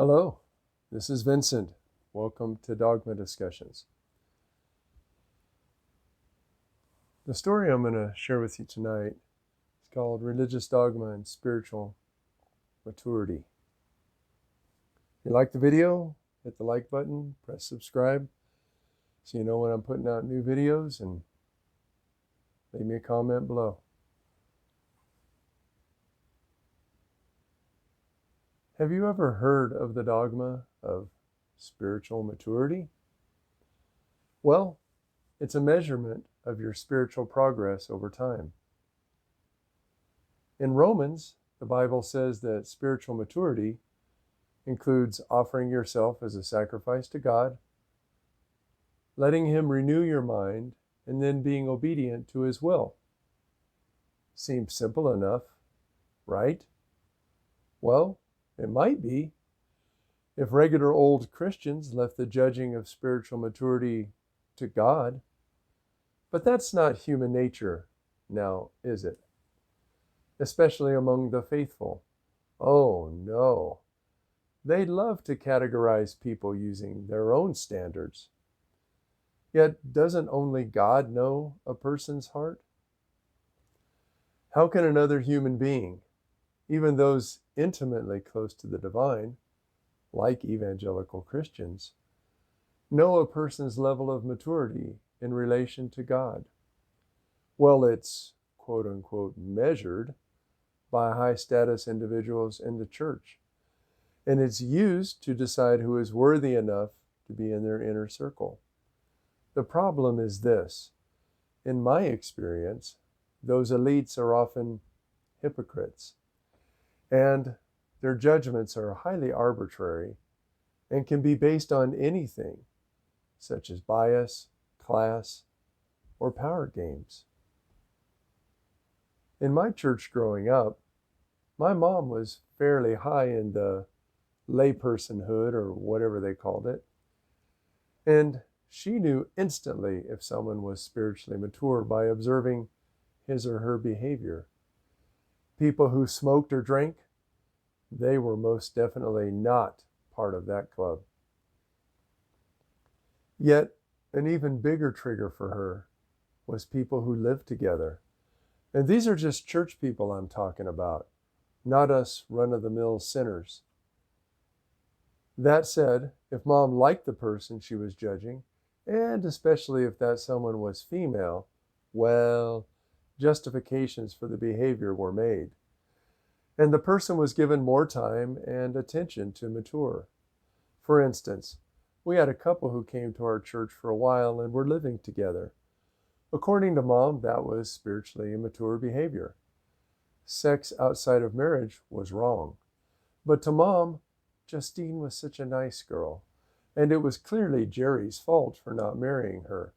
Hello, this is Vincent. Welcome to Dogma Discussions. The story I'm going to share with you tonight is called Religious Dogma and Spiritual Maturity. If you like the video, hit the like button, press subscribe so you know when I'm putting out new videos, and leave me a comment below. Have you ever heard of the dogma of spiritual maturity? Well, it's a measurement of your spiritual progress over time. In Romans, the Bible says that spiritual maturity includes offering yourself as a sacrifice to God, letting Him renew your mind, and then being obedient to His will. Seems simple enough, right? Well, it might be if regular old Christians left the judging of spiritual maturity to God. But that's not human nature now, is it? Especially among the faithful. Oh no. They love to categorize people using their own standards. Yet doesn't only God know a person's heart? How can another human being, even those intimately close to the divine, like evangelical Christians, know a person's level of maturity in relation to God? Well, it's quote-unquote measured by high-status individuals in the church, and it's used to decide who is worthy enough to be in their inner circle. The problem is this: in my experience, those elites are often hypocrites, and their judgments are highly arbitrary and can be based on anything, such as bias, class, or power games. In my church growing up, my mom was fairly high in the laypersonhood, or whatever they called it, and she knew instantly if someone was spiritually mature by observing his or her behavior. People who smoked or drank, they were most definitely not part of that club. Yet, an even bigger trigger for her was people who lived together. And these are just church people I'm talking about, not us run-of-the-mill sinners. That said, if Mom liked the person she was judging, and especially if that someone was female, well, justifications for the behavior were made. And the person was given more time and attention to mature. For instance, we had a couple who came to our church for a while and were living together. According to Mom, that was spiritually immature behavior. Sex outside of marriage was wrong. But to Mom, Justine was such a nice girl, and it was clearly Jerry's fault for not marrying her.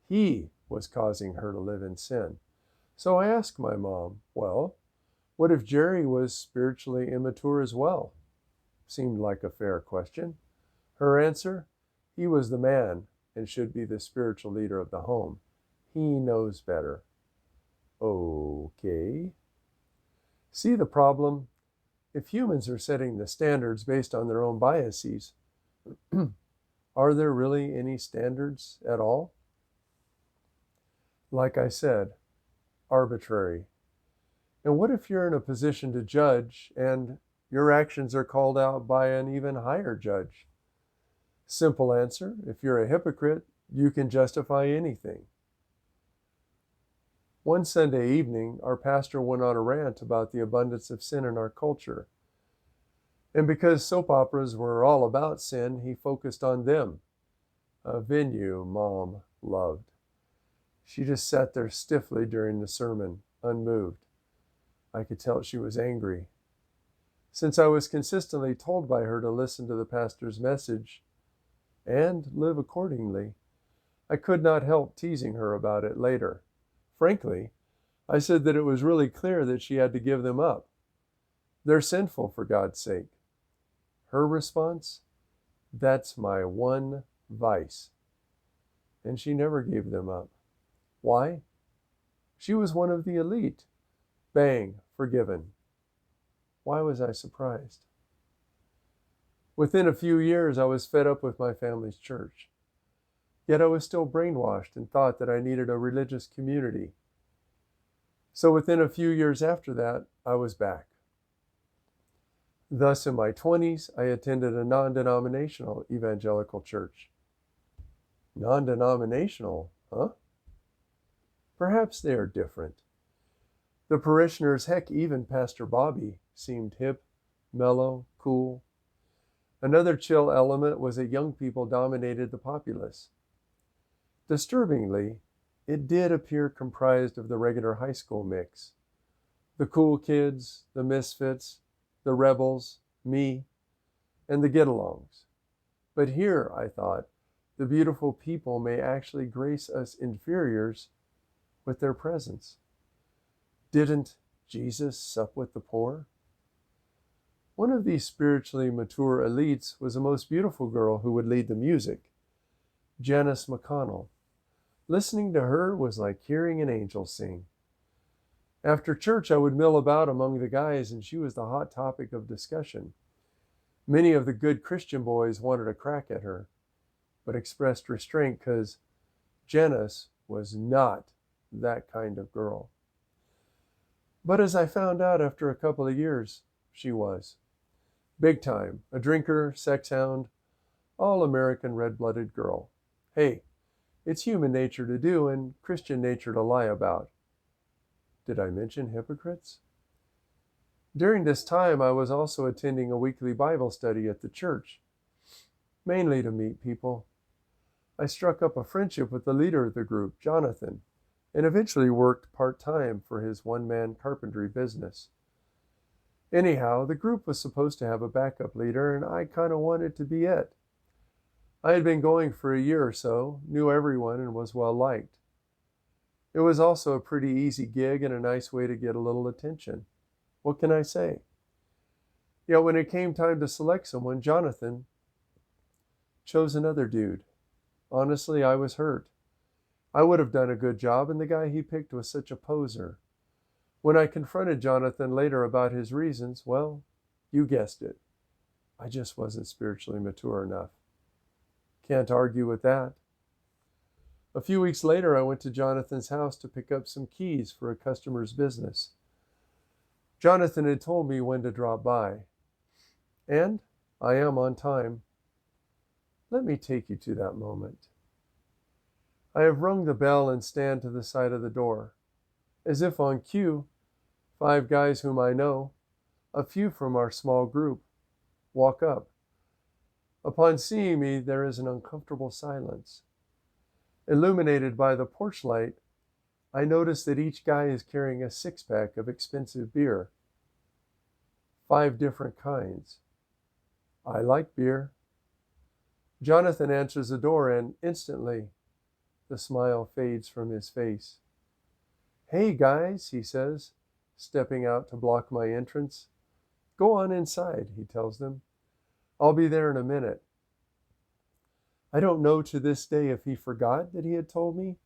He was causing her to live in sin. So I asked my mom, well, what if Jerry was spiritually immature as well? Seemed like a fair question. Her answer, he was the man and should be the spiritual leader of the home. He knows better. Okay. See the problem? If humans are setting the standards based on their own biases, are there really any standards at all? Like I said, arbitrary. And what if you're in a position to judge and your actions are called out by an even higher judge? Simple answer, if you're a hypocrite, you can justify anything. One Sunday evening, our pastor went on a rant about the abundance of sin in our culture. And because soap operas were all about sin, he focused on them, a venue Mom loved. She just sat there stiffly during the sermon, unmoved. I could tell she was angry. Since I was consistently told by her to listen to the pastor's message and live accordingly, I could not help teasing her about it later. Frankly, I said that it was really clear that she had to give them up. They're sinful, for God's sake. Her response, that's my one vice. And she never gave them up. Why? She was one of the elite. Bang, forgiven. Why was I surprised? Within a few years, I was fed up with my family's church. Yet I was still brainwashed and thought that I needed a religious community. So within a few years after that, I was back. Thus, in my 20s, I attended a non-denominational evangelical church. Non-denominational, huh? Perhaps they are different. The parishioners, heck, even Pastor Bobby, seemed hip, mellow, cool. Another chill element was that young people dominated the populace. Disturbingly, it did appear comprised of the regular high school mix. The cool kids, the misfits, the rebels, me, and the get-alongs. But here, I thought, the beautiful people may actually grace us inferiors with their presence. Didn't Jesus sup with the poor? One of these spiritually mature elites was a most beautiful girl who would lead the music, Janice McConnell. Listening to her was like hearing an angel sing. After church, I would mill about among the guys, and she was the hot topic of discussion. Many of the good Christian boys wanted a crack at her, but expressed restraint because Janice was not that kind of girl. But as I found out after a couple of years, she was. Big time, a drinker, sex hound, all-American red-blooded girl. Hey, it's human nature to do and Christian nature to lie about. Did I mention hypocrites? During this time, I was also attending a weekly Bible study at the church, mainly to meet people. I struck up a friendship with the leader of the group, Jonathan, and eventually worked part-time for his one-man carpentry business. Anyhow, the group was supposed to have a backup leader, and I kind of wanted to be it. I had been going for a year or so, knew everyone, and was well liked. It was also a pretty easy gig and a nice way to get a little attention. What can I say? Yet when it came time to select someone, Jonathan chose another dude. Honestly, I was hurt. I would have done a good job, and the guy he picked was such a poser. When I confronted Jonathan later about his reasons, well, you guessed it. I just wasn't spiritually mature enough. Can't argue with that. A few weeks later, I went to Jonathan's house to pick up some keys for a customer's business. Jonathan had told me when to drop by, and I am on time. Let me take you to that moment. I have rung the bell and stand to the side of the door. As if on cue, 5 guys whom I know, a few from our small group, walk up. Upon seeing me, there is an uncomfortable silence. Illuminated by the porch light, I notice that each guy is carrying a 6-pack of expensive beer. 5 different kinds. I like beer. Jonathan answers the door, and instantly, the smile fades from his face. Hey guys, he says, stepping out to block my entrance. Go on inside, he tells them. I'll be there in a minute. I don't know to this day if he forgot that he had told me,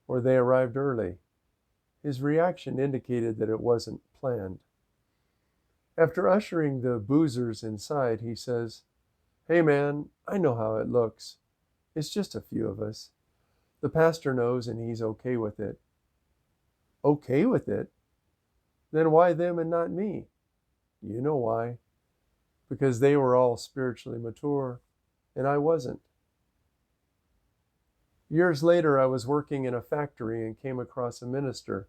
or they arrived early. His reaction indicated that it wasn't planned. After ushering the boozers inside, he says, Hey man, I know how it looks. It's just a few of us. The pastor knows and he's okay with it. Okay with it? Then why them and not me? You know why. Because they were all spiritually mature and I wasn't. Years later, I was working in a factory and came across a minister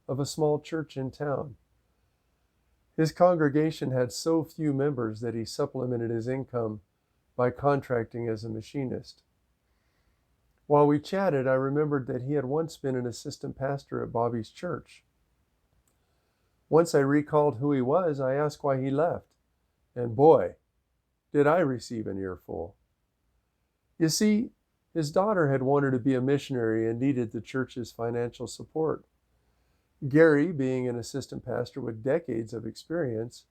of a small church in town. His congregation had so few members that he supplemented his income by contracting as a machinist. While we chatted, I remembered that he had once been an assistant pastor at Bobby's church. Once I recalled who he was, I asked why he left. And boy, did I receive an earful. You see, his daughter had wanted to be a missionary and needed the church's financial support. Gary, being an assistant pastor with decades of experience,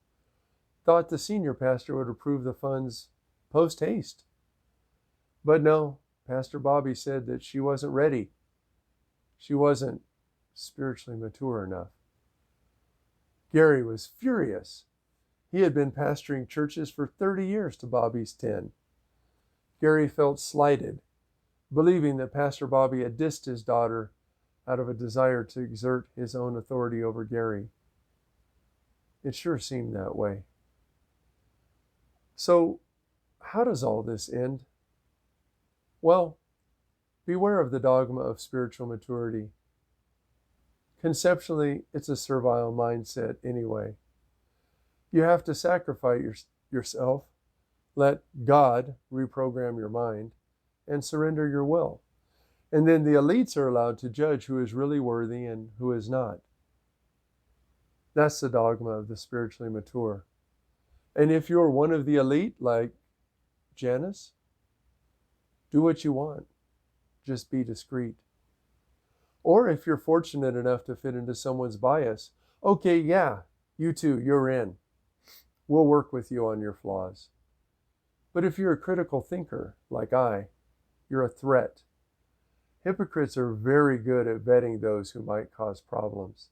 thought the senior pastor would approve the funds post haste. But no, Pastor Bobby said that she wasn't ready. She wasn't spiritually mature enough. Gary was furious. He had been pastoring churches for 30 years to Bobby's 10. Gary felt slighted, believing that Pastor Bobby had dissed his daughter out of a desire to exert his own authority over Gary. It sure seemed that way. So, how does all this end? Well, beware of the dogma of spiritual maturity. Conceptually, it's a servile mindset anyway. You have to sacrifice yourself, let God reprogram your mind, and surrender your will. And then the elites are allowed to judge who is really worthy and who is not. That's the dogma of the spiritually mature. And if you're one of the elite, like Janice, do what you want. Just be discreet. Or if you're fortunate enough to fit into someone's bias, okay, yeah, you too, you're in. We'll work with you on your flaws. But if you're a critical thinker, like you're a threat. Hypocrites are very good at vetting those who might cause problems.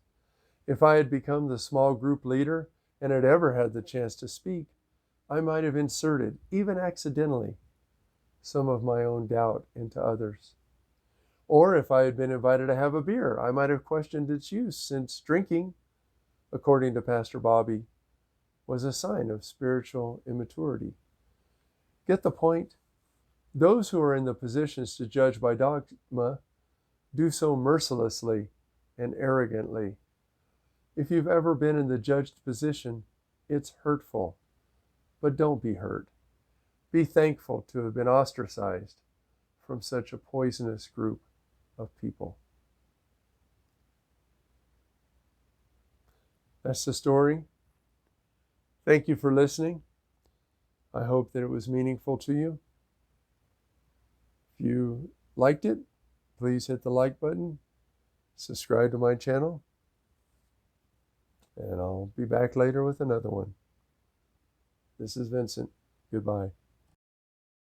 If I had become the small group leader and had ever had the chance to speak, I might have inserted, even accidentally, some of my own doubt into others. Or if I had been invited to have a beer, I might have questioned its use, since drinking, according to Pastor Bobby, was a sign of spiritual immaturity. Get the point? Those who are in the positions to judge by dogma do so mercilessly and arrogantly. If you've ever been in the judged position, it's hurtful. But don't be hurt. Be thankful to have been ostracized from such a poisonous group of people. That's the story. Thank you for listening. I hope that it was meaningful to you. If you liked it, please hit the like button, subscribe to my channel, and I'll be back later with another one. This is Vincent. Goodbye.